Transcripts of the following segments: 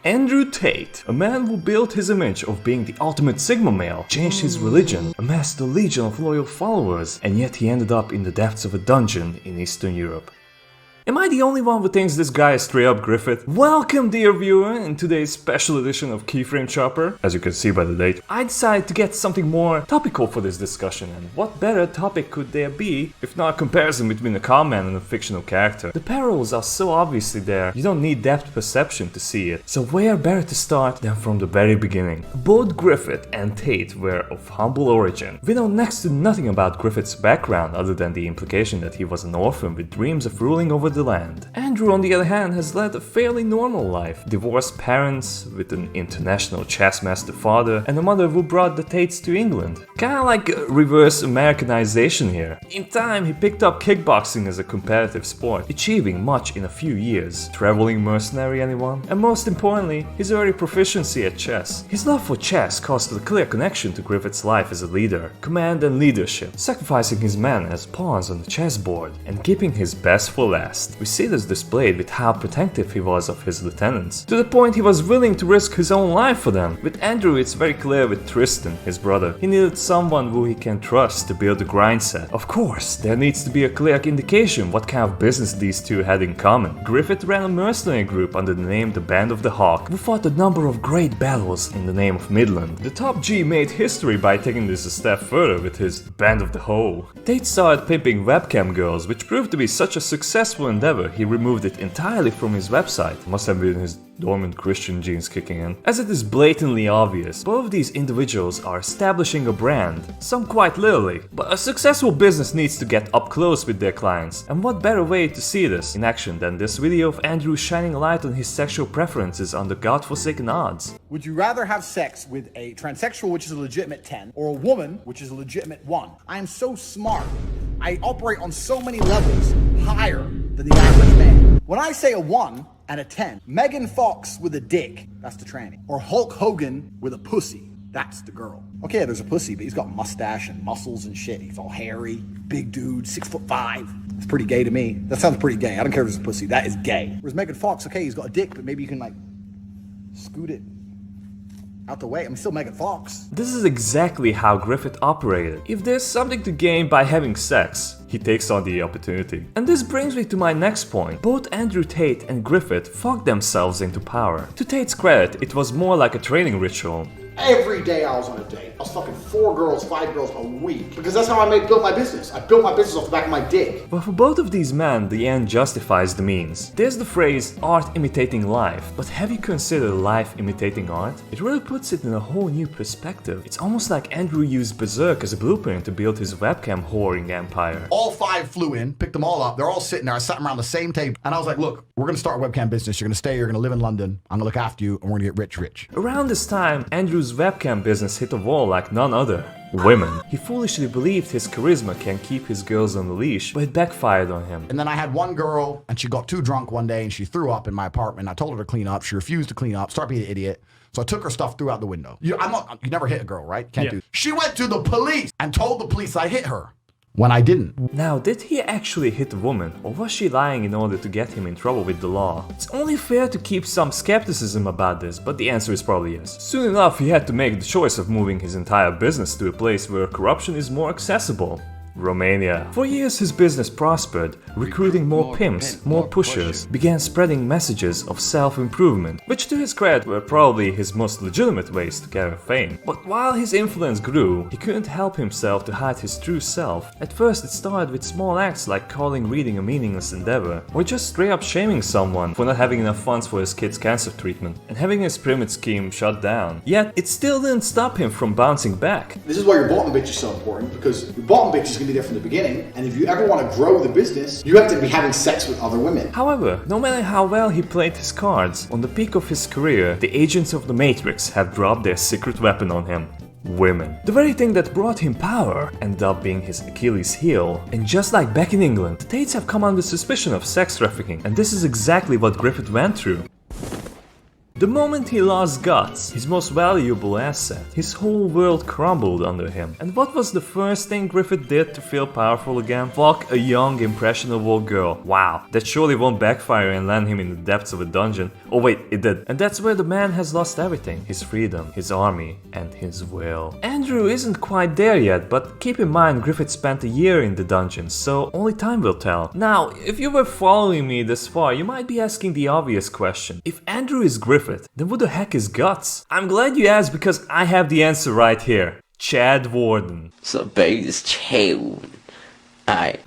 Andrew Tate, a man who built his image of being the ultimate Sigma male, changed his religion, amassed a legion of loyal followers, and yet he ended up in the depths of a dungeon in Eastern Europe. Am I the only one who thinks this guy is straight up Griffith? Welcome, dear viewer, in today's special edition of Keyframe Chopper. As you can see by the date, I decided to get something more topical for this discussion, and what better topic could there be if not a comparison between a common man and a fictional character? The parallels are so obviously there, you don't need depth perception to see it, so where better to start than from the very beginning? Both Griffith and Tate were of humble origin. We know next to nothing about Griffith's background other than the implication that he was an orphan with dreams of ruling over the land. Andrew, on the other hand, has led a fairly normal life. Divorced parents, with an international chess master father, and a mother who brought the Tates to England. Kinda like a reverse Americanization here. In time, he picked up kickboxing as a competitive sport, achieving much in a few years. Traveling mercenary, anyone? And most importantly, his early proficiency at chess. His love for chess caused a clear connection to Griffith's life as a leader, command and leadership, sacrificing his men as pawns on the chessboard, and keeping his best for last. We see this displayed with how protective he was of his lieutenants, to the point he was willing to risk his own life for them. With Andrew, it's very clear with Tristan, his brother. He needed someone who he can trust to build a grind set. Of course, there needs to be a clear indication what kind of business these two had in common. Griffith ran a mercenary group under the name the Band of the Hawk, who fought a number of great battles in the name of Midland. The top G made history by taking this a step further with his Band of the Hoe. Tate started pimping webcam girls, which proved to be such a successful endeavor, he removed it entirely from his website. Must have been his dormant Christian genes kicking in. As it is blatantly obvious, both of these individuals are establishing a brand, some quite literally. But a successful business needs to get up close with their clients, and what better way to see this in action than this video of Andrew shining light on his sexual preferences under godforsaken odds. Would you rather have sex with a transsexual, which is a legitimate 10, or a woman, which is a legitimate 1? I am so smart. I operate on so many levels higher than the average man. When I say a 1 and a 10, Megan Fox with a dick, that's the tranny. Or Hulk Hogan with a pussy, that's the girl. Okay, there's a pussy, but he's got mustache and muscles and shit. He's all hairy, big dude, 6'5". It's pretty gay to me. That sounds pretty gay. I don't care if it's a pussy, that is gay. Whereas Megan Fox, okay, he's got a dick, but maybe you can like scoot it out the way. I'm still Megan Fox. This is exactly how Griffith operated. If there's something to gain by having sex, he takes on the opportunity. And this brings me to my next point. Both Andrew Tate and Griffith fucked themselves into power. To Tate's credit, it was more like a training ritual. Every day I was on a date. I was fucking 4 girls, 5 girls a week. Because that's how I built my business. I built my business off the back of my dick. But for both of these men, the end justifies the means. There's the phrase, art imitating life. But have you considered life imitating art? It really puts it in a whole new perspective. It's almost like Andrew used Berserk as a blueprint to build his webcam whoring empire. All 5 flew in, picked them all up. They're all sitting there. I sat them around the same table. And I was like, look, we're going to start a webcam business. You're going to stay. You're going to live in London. I'm going to look after you. And we're going to get rich. Around this time, Andrew's webcam business hit a wall like none other. Women. He foolishly believed his charisma can keep his girls on the leash, but it backfired on him. And then I had one girl, and she got too drunk one day, and she threw up in my apartment. I told her to clean up. She refused to clean up, started being an idiot. So I took her stuff, threw out the window. You never hit a girl, right? Can't do. She went to the police and told the police I hit her. When I didn't. Now, did he actually hit the woman, or was she lying in order to get him in trouble with the law? It's only fair to keep some skepticism about this, but the answer is probably yes. Soon enough, he had to make the choice of moving his entire business to a place where corruption is more accessible. Romania. For years his business prospered, recruiting more pimps, more pushers, began spreading messages of self-improvement, which to his credit were probably his most legitimate ways to gather fame. But while his influence grew, he couldn't help himself to hide his true self. At first it started with small acts like calling reading a meaningless endeavor, or just straight up shaming someone for not having enough funds for his kid's cancer treatment, and having his pyramid scheme shut down. Yet, it still didn't stop him from bouncing back. This is why your bottom bitch is so important, because your bottom bitch is going to be there from the beginning, and if you ever want to grow the business, you have to be having sex with other women. However, no matter how well he played his cards, on the peak of his career, the agents of the Matrix have dropped their secret weapon on him. Women. The very thing that brought him power ended up being his Achilles heel. And just like back in England, the Tates have come under suspicion of sex trafficking, and this is exactly what Griffith went through. The moment he lost Guts, his most valuable asset, his whole world crumbled under him. And what was the first thing Griffith did to feel powerful again? Fuck a young, impressionable girl. Wow, that surely won't backfire and land him in the depths of a dungeon. Oh wait, it did. And that's where the man has lost everything. His freedom, his army, and his will. Andrew isn't quite there yet, but keep in mind Griffith spent a year in the dungeon, so only time will tell. Now, if you were following me this far, you might be asking the obvious question. If Andrew is Griffith, then who the heck is Guts? I'm glad you asked because I have the answer right here. Chad Warden. So baby, it's Chad.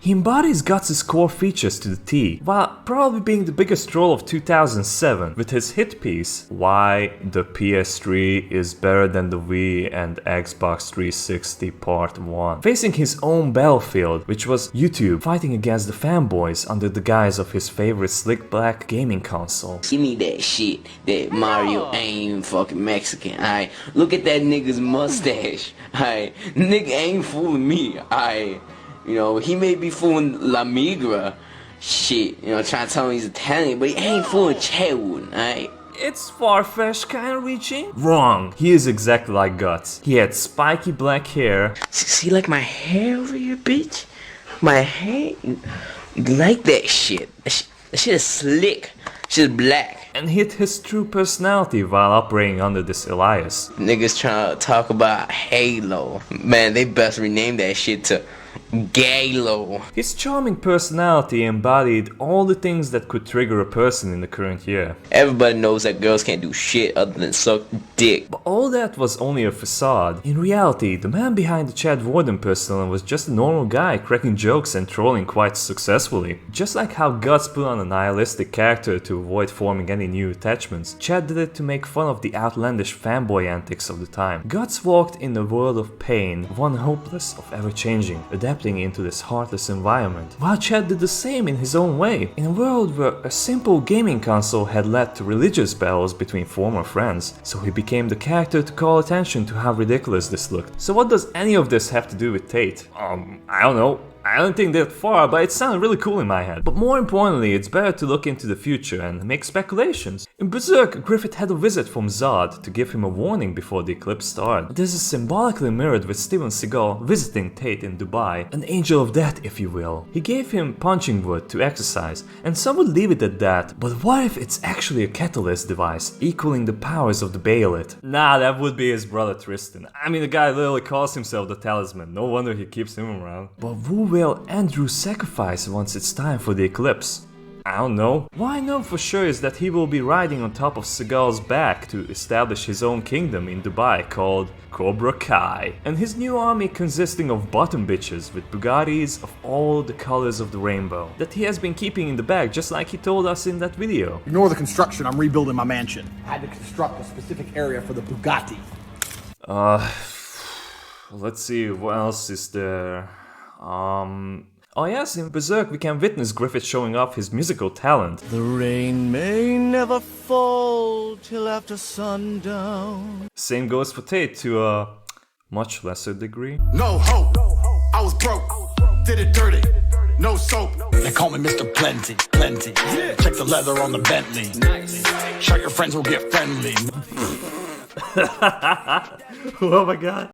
He embodies Guts' core features to the T, while probably being the biggest troll of 2007 with his hit piece, Why the PS3 is better than the Wii and Xbox 360 Part 1. Facing his own battlefield, which was YouTube, fighting against the fanboys under the guise of his favorite slick black gaming console. Give me that shit that Mario ain't even fucking Mexican, alright? Look at that nigga's mustache, alright? Nigga ain't fooling me, alright? You know, he may be fooling La Migra shit, you know, trying to tell me he's Italian, but he ain't fooling Chadwood, alright? It's far-fetched kinda reaching? Wrong. He is exactly like Guts. He had spiky black hair. See like my hair over here, bitch? My hair? You like that shit? That shit is slick. Shit is black. And hid his true personality while operating under this alias. Niggas trying to talk about Halo. Man, they best rename that shit to Galo. His charming personality embodied all the things that could trigger a person in the current year. Everybody knows that girls can't do shit other than suck dick. But all that was only a facade. In reality, the man behind the Chad Warden persona was just a normal guy cracking jokes and trolling quite successfully. Just like how Guts put on a nihilistic character to avoid forming any new attachments, Chad did it to make fun of the outlandish fanboy antics of the time. Guts walked in a world of pain, one hopeless of ever changing, adapting into this heartless environment, while Chad did the same in his own way, in a world where a simple gaming console had led to religious battles between former friends, so he became the character to call attention to how ridiculous this looked. So what does any of this have to do with Tate? I don't know. I don't think that far, but it sounded really cool in my head. But more importantly, it's better to look into the future and make speculations. In Berserk, Griffith had a visit from Zod to give him a warning before the eclipse started. This is symbolically mirrored with Steven Seagal visiting Tate in Dubai, an angel of death if you will. He gave him punching wood to exercise, and some would leave it at that, but what if it's actually a catalyst device, equaling the powers of the Behelit? Nah, that would be his brother Tristan. I mean, the guy literally calls himself the Talisman, no wonder he keeps him around. But who will Andrew sacrifice once it's time for the eclipse? I don't know. What I know for sure is that he will be riding on top of Seagal's back to establish his own kingdom in Dubai called Cobra Kai. And his new army consisting of bottom bitches with Bugattis of all the colors of the rainbow that he has been keeping in the bag just like he told us in that video. Ignore the construction, I'm rebuilding my mansion. I had to construct a specific area for the Bugatti. Let's see, what else is there? Oh yes, in Berserk we can witness Griffith showing off his musical talent. The rain may never fall till after sundown. Same goes for Tate to a much lesser degree. No hope, I was broke, did it dirty, no soap. They call me Mr. Plenty, plenty. Check the leather on the Bentley. Nice. Show your friends will get friendly. Oh my god.